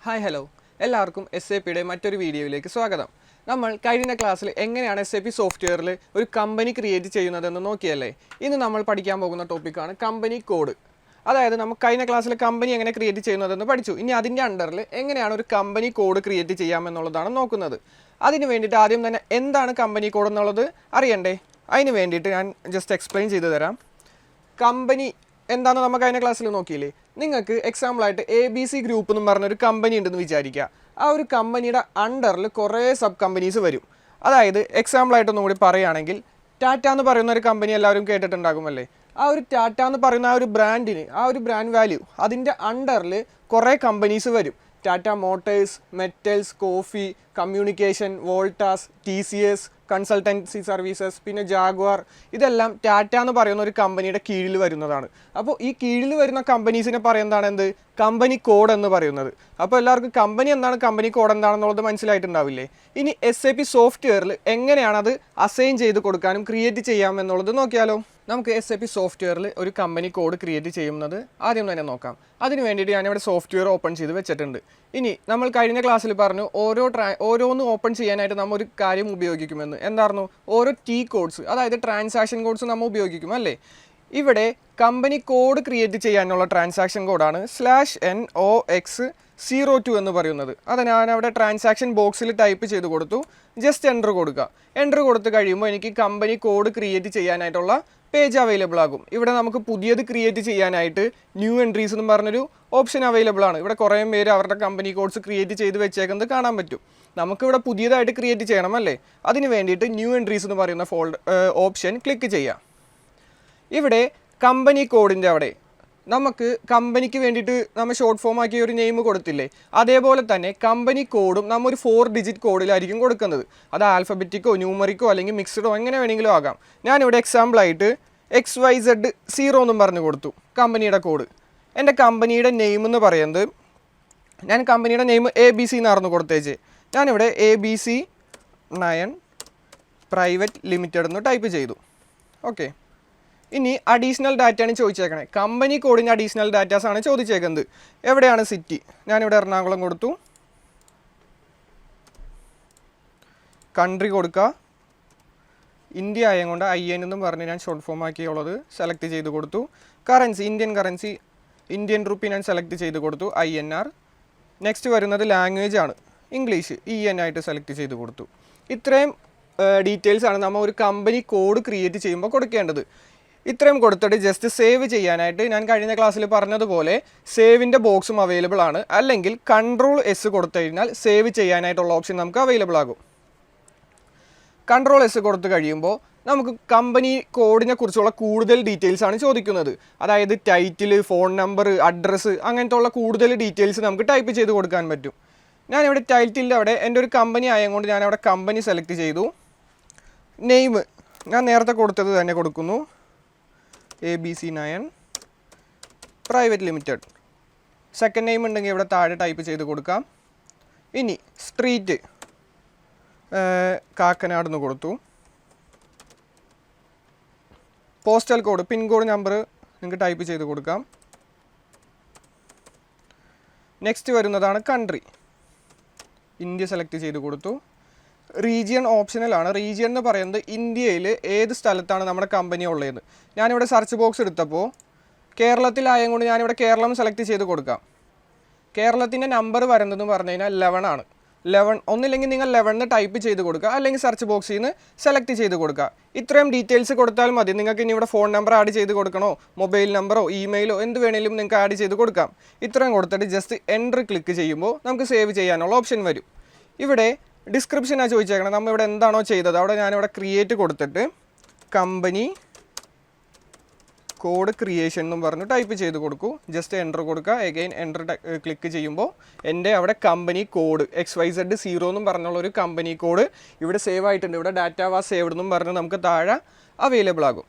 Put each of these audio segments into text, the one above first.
Hi hello എല്ലാവർക്കും SAPയുടെ മറ്റൊരു വീഡിയോയിലേക്ക് സ്വാഗതം. നമ്മൾ കഴിഞ്ഞ ക്ലാസ്സിൽ എങ്ങനെയാണ് SAP സോഫ്റ്റ്വെയറിൽ ഒരു കമ്പനി ക്രിയേറ്റ് ചെയ്യുന്നതെന്ന് നോക്കിയല്ലേ. ഇന്ന് നമ്മൾ പഠിക്കാൻ പോകുന്ന ടോപ്പിക്കാണ് കമ്പനി കോഡ്. അതായത് നമ്മൾ കഴിഞ്ഞ ക്ലാസ്സിൽ കമ്പനി എങ്ങനെ ക്രിയേറ്റ് ചെയ്യുന്നതെന്ന് പഠിച്ചു. ഇനി അതിൻ്റെ അണ്ടറിൽ എങ്ങനെയാണ് ഒരു കമ്പനി കോഡ് ക്രിയേറ്റ് ചെയ്യാമെന്നുള്ളതാണ് നോക്കുന്നത്. അതിന് വേണ്ടിയിട്ട് ആദ്യം തന്നെ എന്താണ് കമ്പനി കോഡ് എന്നുള്ളത് അറിയണ്ടേ. അതിന് വേണ്ടിയിട്ട് ഞാൻ ജസ്റ്റ് എക്സ്പ്ലെയിൻ ചെയ്തു തരാം. കമ്പനി എന്താണെന്ന് നമുക്ക് കഴിഞ്ഞ ക്ലാസ്സിൽ നോക്കിയില്ലേ. നിങ്ങൾക്ക് എക്സാമ്പിളായിട്ട് ABC ഗ്രൂപ്പ് എന്ന് പറഞ്ഞൊരു കമ്പനി ഉണ്ടെന്ന് വിചാരിക്കുക. ആ ഒരു കമ്പനിയുടെ അണ്ടറിൽ കുറേ സബ് കമ്പനീസ് വരും. അതായത് എക്സാമ്പിളായിട്ടൊന്നും കൂടി പറയുകയാണെങ്കിൽ ടാറ്റ എന്ന് പറയുന്ന ഒരു കമ്പനി എല്ലാവരും കേട്ടിട്ടുണ്ടാകുമല്ലേ. ആ ഒരു ടാറ്റ എന്ന് പറയുന്ന ആ ഒരു ബ്രാൻഡിന് ആ ഒരു ബ്രാൻഡ് വാല്യൂ അതിൻ്റെ അണ്ടറിൽ കുറേ കമ്പനീസ് വരും. Tata motors, metals, coffee, communication, Voltas, TCS, consultancy services, പിന്നെ ജാഗ്വാർ, ഇതെല്ലാം ടാറ്റ എന്ന് പറയുന്ന ഒരു കമ്പനിയുടെ കീഴിൽ വരുന്നതാണ്. അപ്പോൾ ഈ കീഴിൽ വരുന്ന കമ്പനീസിനെ പറയുന്നതാണ് എന്ത്, കമ്പനി കോഡ് എന്ന് പറയുന്നത്. അപ്പോൾ എല്ലാവർക്കും കമ്പനി എന്താണ്, കമ്പനി കോഡ് എന്താണെന്നുള്ളത് മനസ്സിലായിട്ടുണ്ടാവില്ലേ. ഇനി SAP സോഫ്റ്റ്വെയറിൽ എങ്ങനെയാണ് അത് അസൈൻ ചെയ്ത് കൊടുക്കാനും ക്രിയേറ്റ് ചെയ്യാമെന്നുള്ളത് നോക്കിയാലോ. നമുക്ക് SAP സോഫ്റ്റ്വെയറിൽ ഒരു കമ്പനി കോഡ് ക്രിയേറ്റ് ചെയ്യുന്നത് ആദ്യം തന്നെ നോക്കാം. അതിന് വേണ്ടിയിട്ട് ഞാനിവിടെ സോഫ്റ്റ്വെയർ ഓപ്പൺ ചെയ്ത് വെച്ചിട്ടുണ്ട്. ഇനി നമ്മൾ കഴിഞ്ഞ ക്ലാസ്സിൽ പറഞ്ഞു ഓരോന്ന് ഓപ്പൺ ചെയ്യാനായിട്ട് നമ്മൾ ഒരു കാര്യം ഉപയോഗിക്കുമെന്ന്. എന്തായിരുന്നു, ഓരോ കോഡ്സ്, അതായത് ട്രാൻസാക്ഷൻ കോഡ്സ് നമ്മൾ ഉപയോഗിക്കും അല്ലേ. ഇവിടെ കമ്പനി കോഡ് ക്രിയേറ്റ് ചെയ്യാനുള്ള ട്രാൻസാക്ഷൻ കോഡാണ് /NOX02 എന്ന് പറയുന്നത്. അത് ഞാനവിടെ ട്രാൻസാക്ഷൻ ബോക്സിൽ ടൈപ്പ് ചെയ്ത് കൊടുത്തു. ജസ്റ്റ് എൻ്റർ കൊടുക്കുക. എൻ്റർ കൊടുത്ത് കഴിയുമ്പോൾ എനിക്ക് കമ്പനി കോഡ് ക്രിയേറ്റ് ചെയ്യാനായിട്ടുള്ള പേജ് അവൈലബിൾ ആകും. ഇവിടെ നമുക്ക് പുതിയത് ക്രിയേറ്റ് ചെയ്യാനായിട്ട് ന്യൂ എൻട്രീസ് എന്ന് പറഞ്ഞൊരു ഓപ്ഷൻ അവൈലബിൾ ആണ്. ഇവിടെ കുറേ പേര് അവരുടെ കമ്പനി കോഡ്സ് ക്രിയേറ്റ് ചെയ്ത് വെച്ചേക്കുന്നത് കാണാൻ പറ്റും. നമുക്കിവിടെ പുതിയതായിട്ട് ക്രിയേറ്റ് ചെയ്യണം അല്ലേ. അതിന് വേണ്ടിയിട്ട് ന്യൂ എൻട്രീസ് എന്ന് പറയുന്ന ഓപ്ഷൻ ക്ലിക്ക് ചെയ്യാം. ഇവിടെ കമ്പനി കോഡിൻ്റെ അവിടെ നമുക്ക് കമ്പനിക്ക് വേണ്ടിയിട്ട് നമ്മൾ ഷോർട്ട് ഫോം ആക്കിയ ഒരു നെയിം കൊടുത്തില്ലേ, അതേപോലെ തന്നെ കമ്പനി കോഡും നമ്മൾ ഒരു 4 ഡിജിറ്റ് കോഡിലായിരിക്കും കൊടുക്കുന്നത്. അത് ആൽഫബറ്റിക്കോ ന്യൂമറിക്കോ അല്ലെങ്കിൽ മിക്സ്ഡോ എങ്ങനെ വേണമെങ്കിലും ആകാം. ഞാനിവിടെ എക്സാമ്പിളായിട്ട് XYZ0 എന്നും പറഞ്ഞു കൊടുത്തു കമ്പനിയുടെ കോഡ്. എൻ്റെ കമ്പനിയുടെ നെയിം എന്ന് പറയുന്നത്, ഞാൻ കമ്പനിയുടെ നെയിം ABC എന്നായിരുന്നു കൊടുത്തേച്ച്. ഞാനിവിടെ ABC9 പ്രൈവറ്റ് ലിമിറ്റഡ് എന്ന് ടൈപ്പ് ചെയ്തു. ഓക്കെ. ഇനി അഡീഷണൽ ഡാറ്റയാണ് ചോദിച്ചേക്കണേ. Company കോഡിൻ്റെ additional ഡാറ്റാസാണ് ചോദിച്ചേക്കുന്നത്. എവിടെയാണ് സിറ്റി, ഞാനിവിടെ എറണാകുളം കൊടുത്തു. കൺട്രി കൊടുക്കുക, ഇന്ത്യ ആയതുകൊണ്ട് IN എന്നും പറഞ്ഞ് ഞാൻ ഷോർട്ട് ഫോം ആക്കിയുള്ളത് സെലക്ട് ചെയ്ത് കൊടുത്തു. കറൻസി, ഇന്ത്യൻ റുപ്പി ഞാൻ സെലക്ട് ചെയ്ത് കൊടുത്തു, INR. നെക്സ്റ്റ് വരുന്നത് ലാംഗ്വേജ് ആണ്, ഇംഗ്ലീഷ്, EN ആയിട്ട് സെലക്ട് ചെയ്ത് കൊടുത്തു. ഇത്രയും ഡീറ്റെയിൽസ് ആണ് നമ്മൾ ഒരു കമ്പനി കോഡ് ക്രിയേറ്റ് ചെയ്യുമ്പോൾ കൊടുക്കേണ്ടത്. ഇത്രയും കൊടുത്തിട്ട് ജസ്റ്റ് സേവ് ചെയ്യാനായിട്ട് ഞാൻ കഴിഞ്ഞ ക്ലാസ്സിൽ പറഞ്ഞതുപോലെ സേവിൻ്റെ ബോക്സും അവൈലബിൾ ആണ്. അല്ലെങ്കിൽ Ctrl+S കൊടുത്തു കഴിഞ്ഞാൽ സേവ് ചെയ്യാനായിട്ടുള്ള ഓപ്ഷൻ നമുക്ക് അവൈലബിൾ ആകും. Ctrl+S കൊടുത്തു കഴിയുമ്പോൾ നമുക്ക് കമ്പനി കോഡിനെ കുറിച്ചുള്ള കൂടുതൽ ഡീറ്റെയിൽസ് ആണ് ചോദിക്കുന്നത്. അതായത് ടൈറ്റിൽ, ഫോൺ നമ്പർ, അഡ്രസ്സ്, അങ്ങനത്തെ ഉള്ള കൂടുതൽ ഡീറ്റെയിൽസ് നമുക്ക് ടൈപ്പ് ചെയ്ത് കൊടുക്കാൻ പറ്റും. ഞാനിവിടെ ടൈറ്റിലിൻ്റെ അവിടെ എൻ്റെ ഒരു കമ്പനി ആയതുകൊണ്ട് ഞാനവിടെ കമ്പനി സെലക്ട് ചെയ്തു. നെയിം ഞാൻ നേരത്തെ കൊടുത്തത് തന്നെ കൊടുക്കുന്നു, ABC9 private limited. Second name ഉണ്ടെങ്കിൽ ഇവിടെ താഴെ ടൈപ്പ് ചെയ്ത് കൊടുക്കാം. ഇനി സ്ട്രീറ്റ് കാക്കനാട് എന്ന് കൊടുത്തു. പോസ്റ്റൽ കോഡ്, പിൻകോഡ് നമ്പർ നിങ്ങൾക്ക് ടൈപ്പ് ചെയ്ത് കൊടുക്കാം. നെക്സ്റ്റ് വരുന്നതാണ് കൺട്രി, ഇന്ത്യ സെലക്ട് ചെയ്ത് കൊടുത്തു. റീജിയൻ ഓപ്ഷണലാണ്. റീജിയൻ എന്ന് പറയുന്നത് ഇന്ത്യയിൽ ഏത് സ്ഥലത്താണ് നമ്മുടെ കമ്പനി ഉള്ളത്. ഞാനിവിടെ സെർച്ച് ബോക്സ് എടുത്തപ്പോൾ കേരളത്തിലായതുകൊണ്ട് ഞാനിവിടെ കേരളം സെലക്ട് ചെയ്ത് കൊടുക്കാം. കേരളത്തിൻ്റെ നമ്പർ വരുന്നതെന്ന് പറഞ്ഞു കഴിഞ്ഞാൽ 11 ആണ്. 11 ഒന്നില്ലെങ്കിൽ നിങ്ങൾ 11 ടൈപ്പ് ചെയ്ത് കൊടുക്കുക, അല്ലെങ്കിൽ സെർച്ച് ബോക്സിൽ നിന്ന് സെലക്ട് ചെയ്ത് കൊടുക്കുക. ഇത്രയും ഡീറ്റെയിൽസ് കൊടുത്താൽ മതി. നിങ്ങൾക്ക് ഇനി ഇവിടെ ഫോൺ നമ്പർ ആഡ് ചെയ്ത് കൊടുക്കണോ, മൊബൈൽ നമ്പറോ ഇമെയിലോ എന്ത് വേണമെങ്കിലും നിങ്ങൾക്ക് ആഡ് ചെയ്ത് കൊടുക്കാം. ഇത്രയും കൊടുത്തിട്ട് ജസ്റ്റ് എൻ്റർ ക്ലിക്ക് ചെയ്യുമ്പോൾ നമുക്ക് സേവ് ചെയ്യാനുള്ള ഓപ്ഷൻ വരും. ഇവിടെ ഡിസ്ക്രിപ്ഷനാണ് ചോദിച്ചേക്കണം. നമ്മൾ ഇവിടെ എന്താണോ ചെയ്തത് അവിടെ ഞാനിവിടെ ക്രിയേറ്റ് കൊടുത്തിട്ട് കമ്പനി കോഡ് ക്രിയേഷൻ എന്നും പറഞ്ഞു ടൈപ്പ് ചെയ്ത് കൊടുക്കൂ. ജസ്റ്റ് എൻ്റർ കൊടുക്കുക. എഗെയിൻ എൻ്റർ ക്ലിക്ക് ചെയ്യുമ്പോൾ എൻ്റെ അവിടെ കമ്പനി കോഡ് XYZ0 എന്നും പറഞ്ഞുള്ള ഒരു കമ്പനി കോഡ് ഇവിടെ സേവ് ആയിട്ടുണ്ട്. ഇവിടെ ഡാറ്റ വാസ് സേവ്ഡ് എന്നും പറഞ്ഞ് നമുക്ക് താഴെ അവൈലബിൾ ആകും.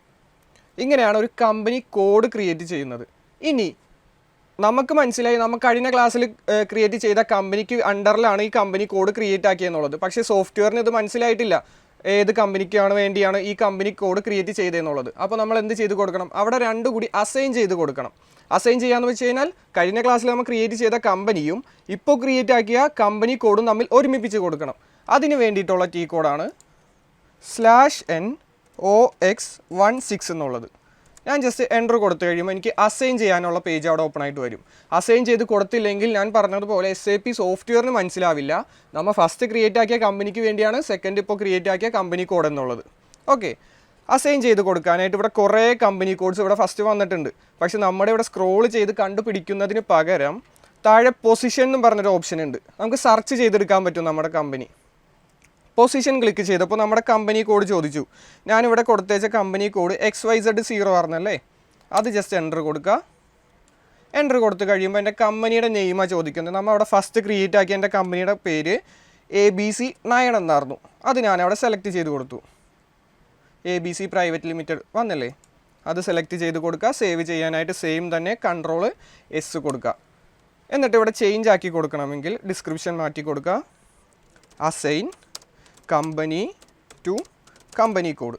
ഇങ്ങനെയാണ് ഒരു കമ്പനി കോഡ് ക്രിയേറ്റ് ചെയ്യുന്നത്. ഇനി നമുക്ക് മനസ്സിലായി, നമുക്ക് കഴിഞ്ഞ ക്ലാസ്സിൽ ക്രിയേറ്റ് ചെയ്ത കമ്പനിക്ക് അണ്ടറിലാണ് ഈ കമ്പനി കോഡ് ക്രിയേറ്റ് ആക്കിയെന്നുള്ളത്. പക്ഷേ സോഫ്റ്റ്വെയറിന് ഇത് മനസ്സിലായിട്ടില്ല. ഏത് കമ്പനിക്കാണ് വേണ്ടിയാണ് ഈ കമ്പനി കോഡ് ക്രിയേറ്റ് ചെയ്തതെന്നുള്ളത്. അപ്പോൾ നമ്മൾ എന്ത് ചെയ്ത് കൊടുക്കണം, അവിടെ രണ്ടും കൂടി അസൈൻ ചെയ്ത് കൊടുക്കണം. അസൈൻ ചെയ്യാന്ന് വെച്ച് കഴിഞ്ഞാൽ കഴിഞ്ഞ ക്ലാസ്സിൽ നമ്മൾ ക്രിയേറ്റ് ചെയ്ത കമ്പനിയും ഇപ്പോൾ ക്രിയേറ്റ് ആക്കിയ കമ്പനി കോഡും തമ്മിൽ ഒരുമിപ്പിച്ച് കൊടുക്കണം. അതിന് വേണ്ടിയിട്ടുള്ള കീ കോഡാണ് /NOX16 എന്നുള്ളത്. ഞാൻ ജസ്റ്റ് എൻ്റർ കൊടുത്തു കഴിയുമ്പോൾ എനിക്ക് അസൈൻ ചെയ്യാനുള്ള പേജ് അവിടെ ഓപ്പൺ ആയിട്ട് വരും. അസൈൻ ചെയ്ത് കൊടുത്തില്ലെങ്കിൽ ഞാൻ പറഞ്ഞതുപോലെ SAP സോഫ്റ്റ്വെയറിന് മനസ്സിലാവില്ല നമ്മൾ ഫസ്റ്റ് ക്രിയേറ്റ് ആക്കിയ കമ്പനിക്ക് വേണ്ടിയാണ് സെക്കൻഡ് ഇപ്പോൾ ക്രിയേറ്റ് ആക്കിയ കമ്പനി കോഡ് എന്നുള്ളത്. ഓക്കെ, അസൈൻ ചെയ്ത് കൊടുക്കാനായിട്ട് ഇവിടെ കുറേ കമ്പനി കോഡ്സ് ഇവിടെ ഫസ്റ്റ് വന്നിട്ടുണ്ട്. പക്ഷെ നമ്മുടെ ഇവിടെ സ്ക്രോൾ ചെയ്ത് കണ്ടുപിടിക്കുന്നതിന് പകരം താഴെ പൊസിഷൻ എന്ന് പറഞ്ഞൊരു ഓപ്ഷൻ ഉണ്ട്. നമുക്ക് സെർച്ച് ചെയ്തെടുക്കാൻ പറ്റും നമ്മുടെ കമ്പനി. പൊസിഷൻ ക്ലിക്ക് ചെയ്തപ്പോൾ നമ്മുടെ കമ്പനി കോഡ് ചോദിച്ചു. ഞാനിവിടെ കൊടുത്തേച്ച കമ്പനി കോഡ് XYZ0 ആയിരുന്നല്ലേ, അത് ജസ്റ്റ് എൻ്റർ കൊടുക്കുക. എൻ്റർ കൊടുത്ത് കഴിയുമ്പോൾ എൻ്റെ കമ്പനിയുടെ നെയിമാണ് ചോദിക്കുന്നത്. നമ്മൾ അവിടെ ഫസ്റ്റ് ക്രിയേറ്റ് ആക്കിയ എൻ്റെ കമ്പനിയുടെ പേര് ABC9 എന്നായിരുന്നു. അത് ഞാനവിടെ സെലക്ട് ചെയ്ത് കൊടുത്തു. ABC പ്രൈവറ്റ് ലിമിറ്റഡ് വന്നല്ലേ, അത് സെലക്ട് ചെയ്ത് കൊടുക്കുക. സേവ് ചെയ്യാനായിട്ട് സെയിം തന്നെ Ctrl+S കൊടുക്കുക. എന്നിട്ട് ഇവിടെ ചേഞ്ച് ആക്കി കൊടുക്കണമെങ്കിൽ ഡിസ്ക്രിപ്ഷൻ മാറ്റി കൊടുക്കുക. Assign company to company code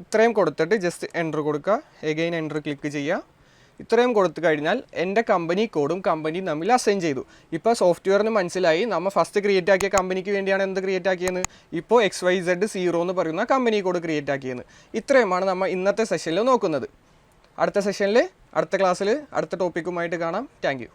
ഇത്രയും കൊടുത്തിട്ട് ജസ്റ്റ് എൻ്റർ കൊടുക്കുക. എഗെയിൻ എൻ്റർ ക്ലിക്ക് ചെയ്യുക. ഇത്രയും കൊടുത്തു കഴിഞ്ഞാൽ എൻ്റെ കമ്പനി കോഡും കമ്പനിയും തമ്മിൽ അസൈൻ ചെയ്തു. ഇപ്പോൾ സോഫ്റ്റ്വെയറിന് മനസ്സിലായി നമ്മൾ ഫസ്റ്റ് ക്രിയേറ്റ് ആക്കിയ കമ്പനിക്ക് വേണ്ടിയാണ് എന്ത് ക്രിയേറ്റ് ആക്കിയെന്ന്, ഇപ്പോൾ XYZ0 എന്ന് പറയുന്ന കമ്പനി കോഡ് ക്രിയേറ്റ് ആക്കിയെന്ന്. ഇത്രയുമാണ് നമ്മൾ ഇന്നത്തെ സെഷനിൽ നോക്കുന്നത്. അടുത്ത സെഷനിൽ അടുത്ത ക്ലാസ്സിൽ അടുത്ത ടോപ്പിക്കുമായിട്ട് കാണാം. Thank you.